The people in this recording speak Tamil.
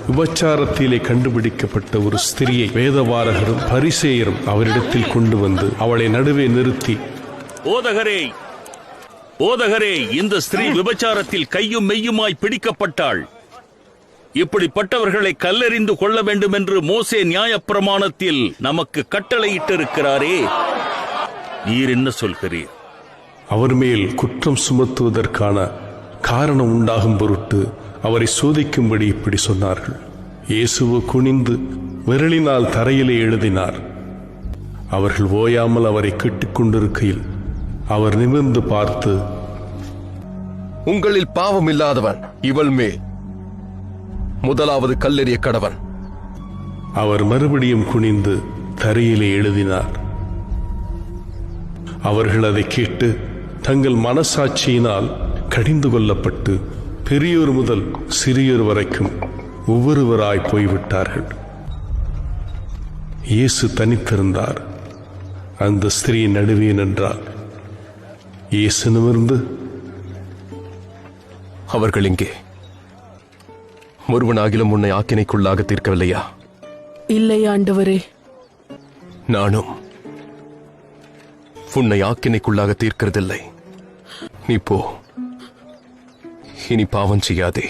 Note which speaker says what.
Speaker 1: விபச்சாரத்திலே கண்டுபிடிக்கப்பட்ட ஒரு ஸ்திரியை வேதபாரகரும் பரிசேயரும் அவரிடத்தில் கொண்டு வந்து அவளை நடுவே நிறுத்தி,
Speaker 2: போதகரே, போதகரே, இந்த ஸ்திரீ விபச்சாரத்தில் கையும் மெய்யுமாய் பிடிக்கப்பட்டாள். இப்படிப்பட்டவர்களை கல்லெறிந்து கொள்ள வேண்டும் என்று மோசே நியாயப்பிரமாணத்தில் நமக்கு கட்டளையிட்டிருக்கிறாரே, நீர் என்ன சொல்கிறீர்?
Speaker 1: அவர் மேல் குற்றம் சுமத்துவதற்கான காரணம் உண்டாகும் பொருட்டு அவரை சோதிக்கும்படி இப்படி சொன்னார்கள். இயேசுவு குனிந்து விரலினால் தரையிலே எழுதினார். அவர்கள் ஓயாமல் அவரை கேட்டுக்கொண்டிருக்கையில் அவர் நிமிர்ந்து பார்த்து,
Speaker 3: உங்களில் பாவம் இல்லாதவன் இவள் மேல் முதலாவது கல்லெறிய கடவன்.
Speaker 1: அவர் மறுபடியும் குனிந்து தரையிலே எழுதினார். அவர்கள் அதை கேட்டு தங்கள் மனசாட்சியினால் கடிந்து கொள்ளப்பட்டு பெரியோர் முதல் சிறியோர் வரைக்கும் ஒவ்வொருவராய் போய்விட்டார்கள். இயேசு தனித்திருந்தார். அந்த ஸ்திரீ நடுவே நின்றார். இயேசு நிமிர்ந்து,
Speaker 3: அவர்கள் இங்கே ஒருவனாகிலும் உன்னை ஆக்கினைக்குள்ளாக தீர்க்கவில்லையா?
Speaker 4: இல்லை ஆண்டவரே.
Speaker 3: நானும் உன்னை ஆக்கினைக்குள்ளாக தீர்க்கிறதில்லை. நீ போ, இனி பாவம் செய்யாதே.